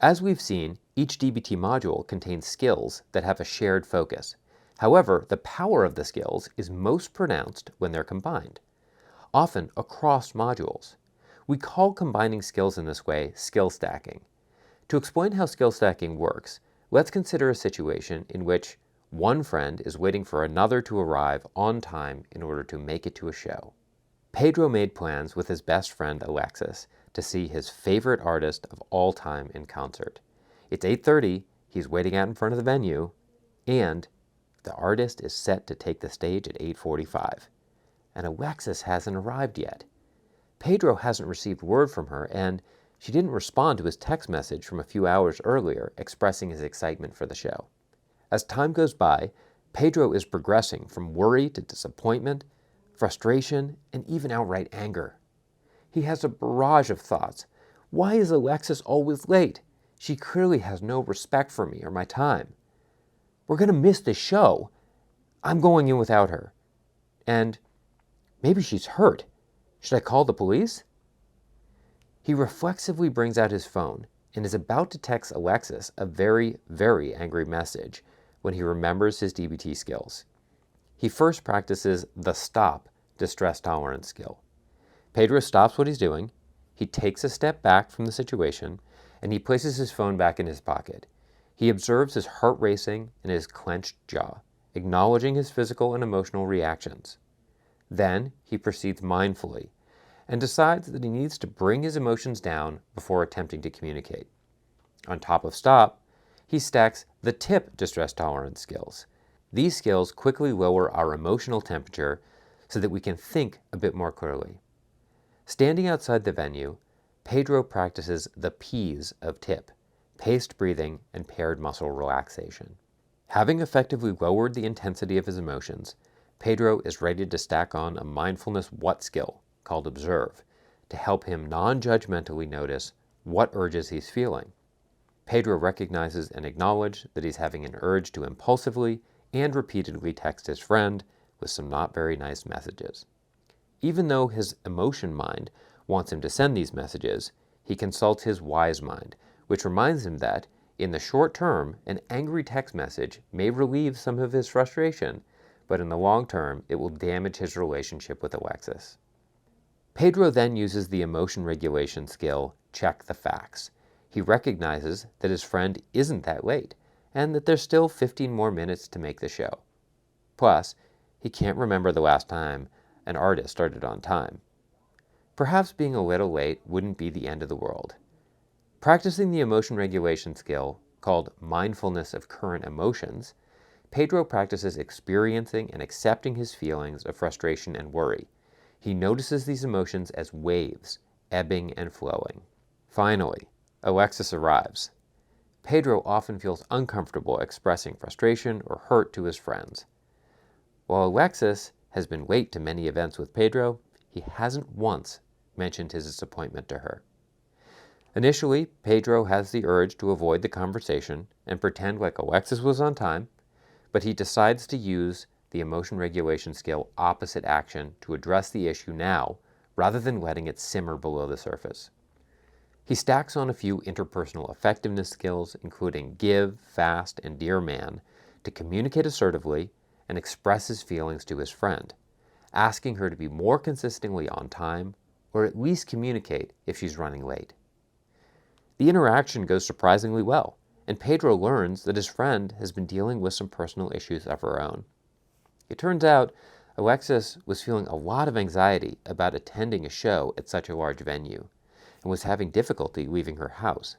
As we've seen, each DBT module contains skills that have a shared focus. However, the power of the skills is most pronounced when they're combined, often across modules. We call combining skills in this way skill stacking. To explain how skill stacking works, let's consider a situation in which one friend is waiting for another to arrive on time in order to make it to a show. Pedro made plans with his best friend Alexis to see his favorite artist of all time in concert. It's 8:30, he's waiting out in front of the venue, and the artist is set to take the stage at 8:45. And Alexis hasn't arrived yet. Pedro hasn't received word from her, and she didn't respond to his text message from a few hours earlier expressing his excitement for the show. As time goes by, Pedro is progressing from worry to disappointment, frustration, and even outright anger. He has a barrage of thoughts. Why is Alexis always late? She clearly has no respect for me or my time. We're going to miss the show. I'm going in without her. And maybe she's hurt. Should I call the police? He reflexively brings out his phone and is about to text Alexis a very, very angry message when he remembers his DBT skills. He first practices the stop distress tolerance skill. Pedro stops what he's doing, he takes a step back from the situation, and he places his phone back in his pocket. He observes his heart racing and his clenched jaw, acknowledging his physical and emotional reactions. Then he proceeds mindfully and decides that he needs to bring his emotions down before attempting to communicate. On top of stop, he stacks the tip distress tolerance skills. These skills quickly lower our emotional temperature so that we can think a bit more clearly. Standing outside the venue, Pedro practices the P's of tip, paced breathing and paired muscle relaxation. Having effectively lowered the intensity of his emotions, Pedro is ready to stack on a mindfulness what skill called observe to help him non-judgmentally notice what urges he's feeling. Pedro recognizes and acknowledges that he's having an urge to impulsively and repeatedly text his friend with some not very nice messages. Even though his emotion mind wants him to send these messages, he consults his wise mind, which reminds him that, in the short term, an angry text message may relieve some of his frustration, but in the long term, it will damage his relationship with Alexis. Pedro then uses the emotion regulation skill, check the facts. He recognizes that his friend isn't that late, and that there's still 15 more minutes to make the show. Plus, he can't remember the last time an artist started on time. Perhaps being a little late wouldn't be the end of the world. Practicing the emotion regulation skill, called mindfulness of current emotions, Pedro practices experiencing and accepting his feelings of frustration and worry. He notices these emotions as waves, ebbing and flowing. Finally, Alexis arrives. Pedro often feels uncomfortable expressing frustration or hurt to his friends. While Alexis has been late to many events with Pedro, he hasn't once mentioned his disappointment to her. Initially, Pedro has the urge to avoid the conversation and pretend like Alexis was on time, but he decides to use the emotion regulation skill opposite action to address the issue now, rather than letting it simmer below the surface. He stacks on a few interpersonal effectiveness skills, including give, fast, and dear man, to communicate assertively and express his feelings to his friend, asking her to be more consistently on time, or at least communicate if she's running late. The interaction goes surprisingly well, and Pedro learns that his friend has been dealing with some personal issues of her own. It turns out Alexis was feeling a lot of anxiety about attending a show at such a large venue, and was having difficulty leaving her house.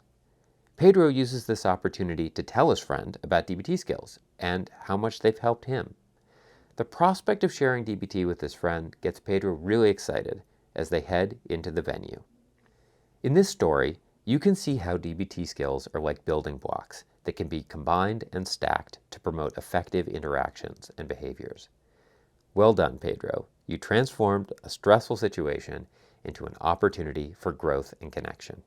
Pedro uses this opportunity to tell his friend about DBT skills and how much they've helped him. The prospect of sharing DBT with his friend gets Pedro really excited as they head into the venue. In this story, you can see how DBT skills are like building blocks that can be combined and stacked to promote effective interactions and behaviors. Well done, Pedro. You transformed a stressful situation into an opportunity for growth and connection.